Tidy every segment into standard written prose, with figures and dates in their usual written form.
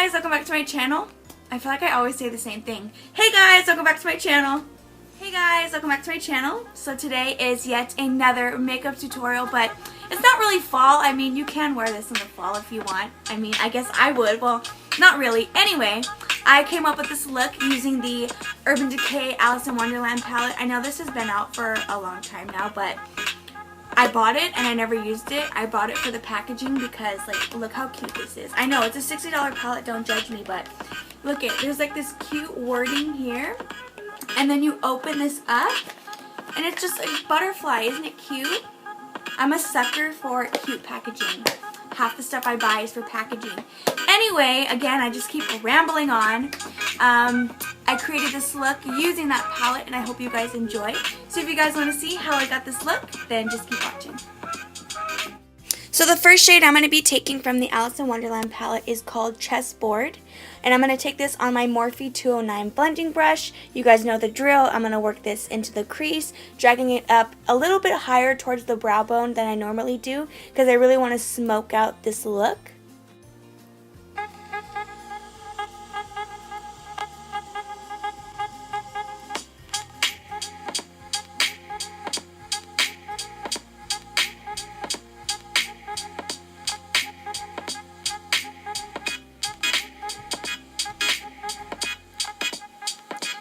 guys, welcome back to my channel. I feel like I always say the same thing. Hey guys, welcome back to my channel. Hey guys, welcome back to my channel. So today is yet another makeup tutorial, but it's not really fall. I mean, you can wear this in the fall if you want. I mean, I guess I would. Well, not really. Anyway, I came up with this look using the Urban Decay Alice in Wonderland palette. I know this has been out for a long time now, but I bought it and I never used it. I bought it for the packaging because, like, look how cute this is. I know it's a $60 palette, don't judge me, but look it. There's like this cute wording here. And then you open this up and it's just a butterfly. Isn't it cute? I'm a sucker for cute packaging. Half the stuff I buy is for packaging. Anyway, again, I just keep rambling on. I created this look using that palette and I hope you guys enjoy. So if you guys want to see how I got this look, then just keep watching. So the first shade I'm going to be taking from the Alice in Wonderland palette is called Chessboard. And I'm going to take this on my Morphe M209 blending brush. You guys know the drill. I'm going to work this into the crease, dragging it up a little bit higher towards the brow bone than I normally do because I really want to smoke out this look.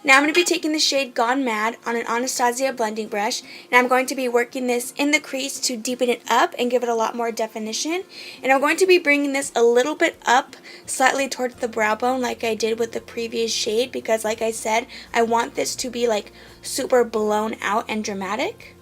Now I'm going to be taking the shade Gone Mad on an Anastasia blending brush, and I'm going to be working this in the crease to deepen it up and give it a lot more definition. And I'm going to be bringing this a little bit up, slightly towards the brow bone like I did with the previous shade, because like I said, I want this to be like super blown out and dramatic.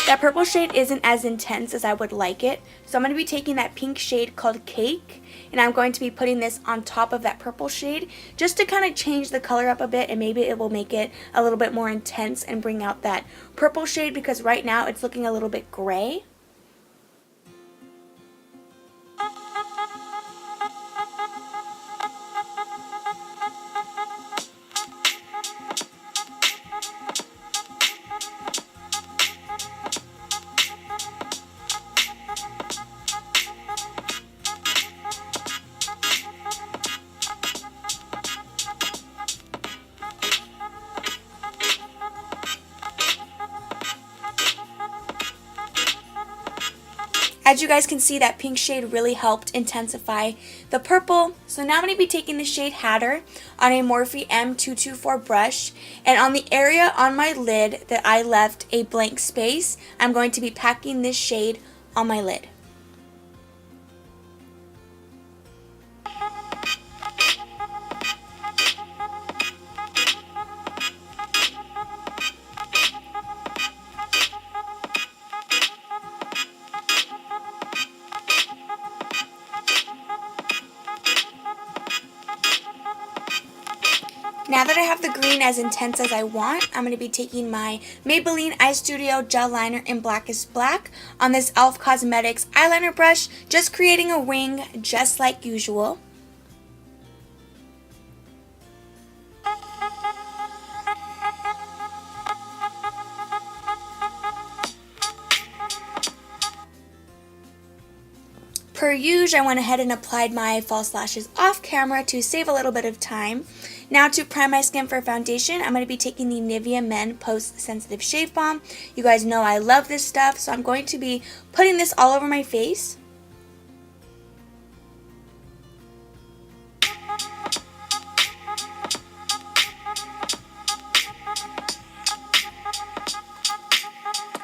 That purple shade isn't as intense as I would like it, so I'm going to be taking that pink shade called Cake, and I'm going to be putting this on top of that purple shade just to kind of change the color up a bit, and maybe it will make it a little bit more intense and bring out that purple shade because right now it's looking a little bit gray. As you guys can see, that pink shade really helped intensify the purple. So now I'm going to be taking the shade Hatter on a Morphe M224 brush. And on the area on my lid that I left a blank space, I'm going to be packing this shade on my lid. Now that I have the green as intense as I want, I'm going to be taking my Maybelline Eye Studio Gel Liner in Blackest Black on this e.l.f. Cosmetics eyeliner brush, just creating a wing just like usual. Per usual, I went ahead and applied my false lashes off camera to save a little bit of time. Now to prime my skin for foundation, I'm going to be taking the Nivea Men Post Sensitive Shave Balm. You guys know I love this stuff, so I'm going to be putting this all over my face.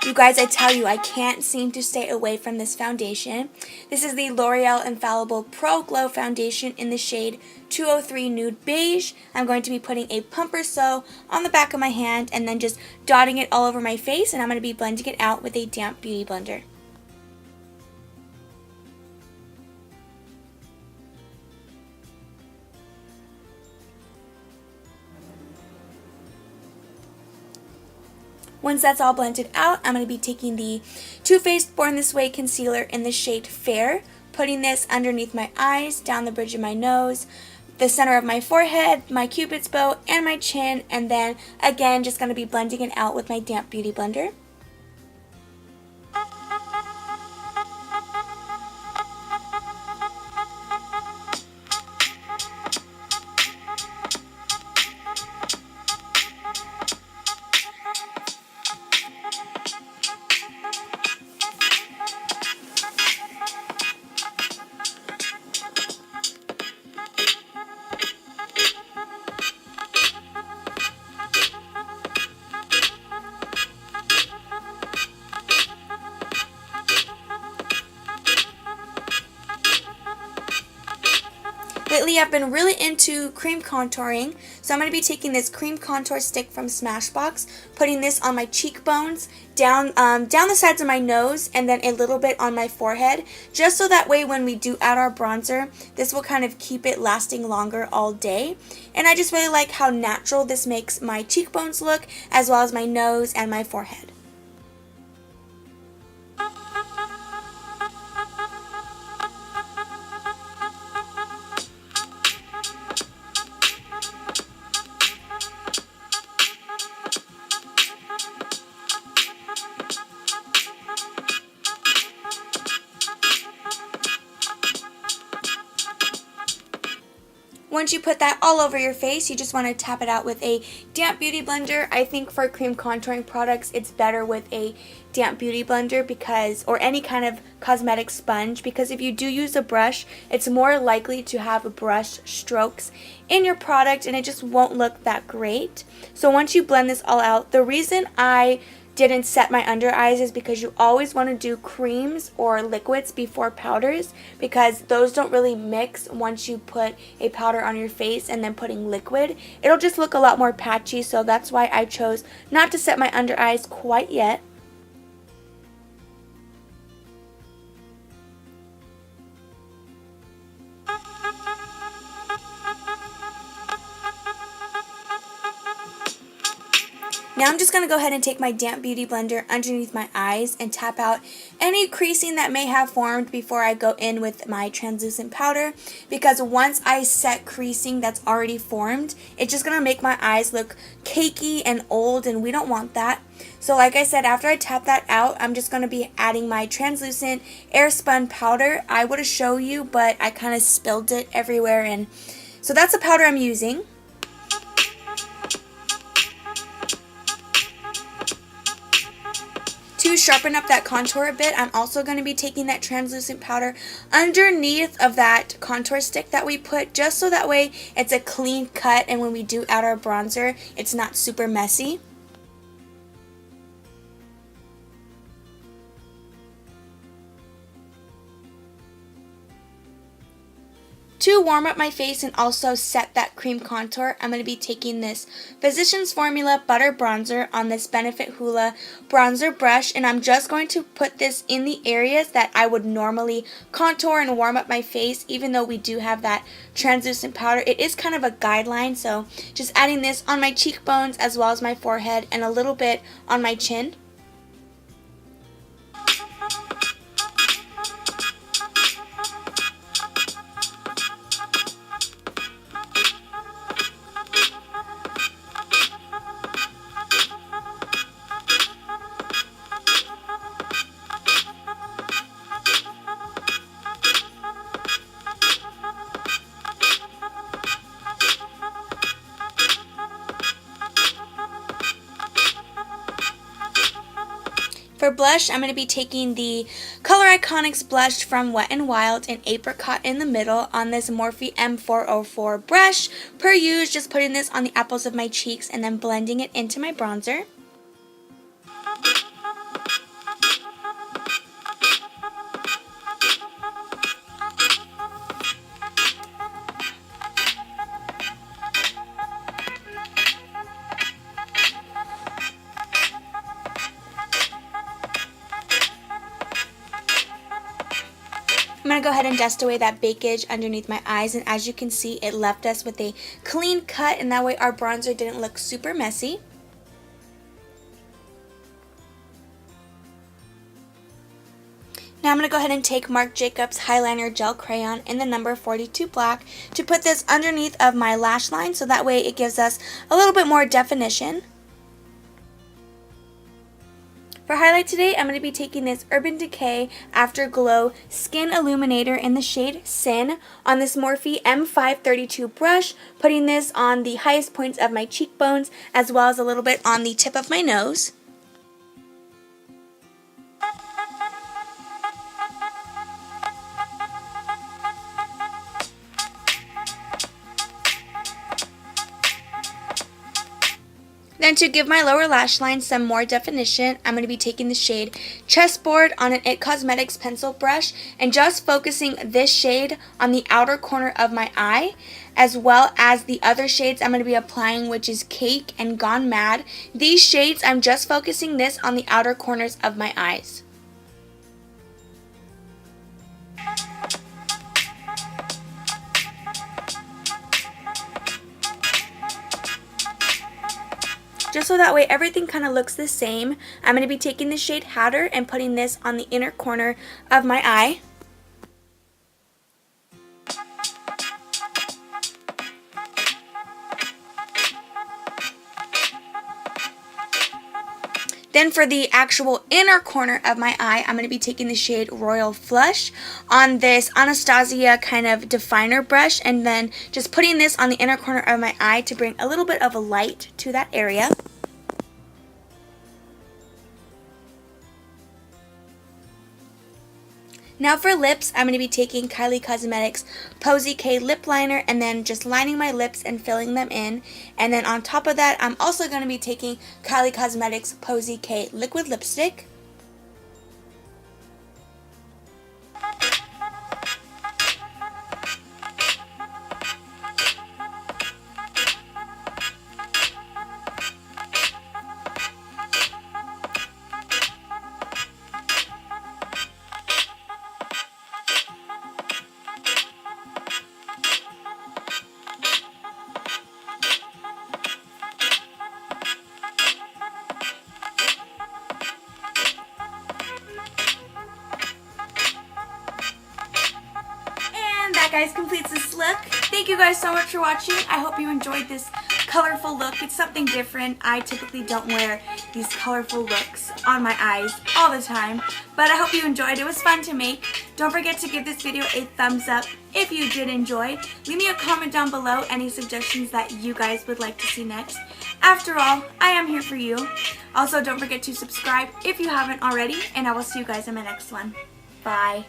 You guys, I tell you, I can't seem to stay away from this foundation. This is the L'Oreal Infallible Pro Glow Foundation in the shade 203 Nude Beige. I'm going to be putting a pump or so on the back of my hand and then just dotting it all over my face, and I'm going to be blending it out with a damp beauty blender. Once that's all blended out, I'm going to be taking the Too Faced Born This Way concealer in the shade Fair, putting this underneath my eyes, down the bridge of my nose, the center of my forehead, my cupid's bow, and my chin, and then again just going to be blending it out with my damp beauty blender. Lately I've been really into cream contouring, so I'm going to be taking this cream contour stick from Smashbox, putting this on my cheekbones, down the sides of my nose, and then a little bit on my forehead, just so that way when we do add our bronzer, this will kind of keep it lasting longer all day. And I just really like how natural this makes my cheekbones look, as well as my nose and my forehead. Once you put that all over your face, you just want to tap it out with a damp beauty blender. I think for cream contouring products, it's better with a damp beauty blender because, or any kind of cosmetic sponge, because if you do use a brush, it's more likely to have brush strokes in your product and it just won't look that great. So once you blend this all out, the reason I didn't set my under eyes is because you always want to do creams or liquids before powders, because those don't really mix once you put a powder on your face and then putting liquid. It'll just look a lot more patchy, so that's why I chose not to set my under eyes quite yet. Now I'm just going to go ahead and take my damp beauty blender underneath my eyes and tap out any creasing that may have formed before I go in with my translucent powder, because once I set creasing that's already formed, it's just going to make my eyes look cakey and old, and we don't want that. So like I said, after I tap that out, I'm just going to be adding my translucent Airspun powder. I would have shown you, but I kind of spilled it everywhere, and so that's the powder I'm using. To sharpen up that contour a bit, I'm also going to be taking that translucent powder underneath of that contour stick that we put, just so that way it's a clean cut and when we do add our bronzer, it's not super messy. To warm up my face and also set that cream contour, I'm going to be taking this Physicians Formula Butter Bronzer on this Benefit Hoola bronzer brush, and I'm just going to put this in the areas that I would normally contour and warm up my face. Even though we do have that translucent powder, it is kind of a guideline, so just adding this on my cheekbones as well as my forehead and a little bit on my chin. For blush, I'm going to be taking the Color Iconics blush from Wet n Wild in Apricot in the middle on this Morphe M404 brush. Per use, just putting this on the apples of my cheeks and then blending it into my bronzer. I'm going to go ahead and dust away that bakage underneath my eyes, and as you can see, it left us with a clean cut, and that way our bronzer didn't look super messy. Now I'm going to go ahead and take Marc Jacobs Highliner Gel Crayon in the number 42 Black to put this underneath of my lash line so that way it gives us a little bit more definition. For highlight today, I'm going to be taking this Urban Decay Afterglow Skin Illuminator in the shade Sin on this Morphe M532 brush, putting this on the highest points of my cheekbones as well as a little bit on the tip of my nose. Then to give my lower lash line some more definition, I'm going to be taking the shade Chessboard on an It Cosmetics pencil brush and just focusing this shade on the outer corner of my eye, as well as the other shades I'm going to be applying, which is Cake and Gone Mad. These shades, I'm just focusing this on the outer corners of my eyes. Just so that way everything kind of looks the same, I'm going to be taking the shade Hatter and putting this on the inner corner of my eye. Then for the actual inner corner of my eye, I'm going to be taking the shade Royal Flush on this Anastasia kind of definer brush and then just putting this on the inner corner of my eye to bring a little bit of a light to that area. Now for lips, I'm going to be taking Kylie Cosmetics Posie K lip liner and then just lining my lips and filling them in. And then on top of that, I'm also going to be taking Kylie Cosmetics Posie K liquid lipstick. Guys, completes this look. Thank you guys so much for watching. I hope you enjoyed this colorful look. It's something different. I typically don't wear these colorful looks on my eyes all the time, but I hope you enjoyed. It was fun to make. Don't forget to give this video a thumbs up if you did enjoy. Leave me a comment down below any suggestions that you guys would like to see next. After all, I am here for you. Also, don't forget to subscribe if you haven't already, and I will see you guys in my next one. Bye.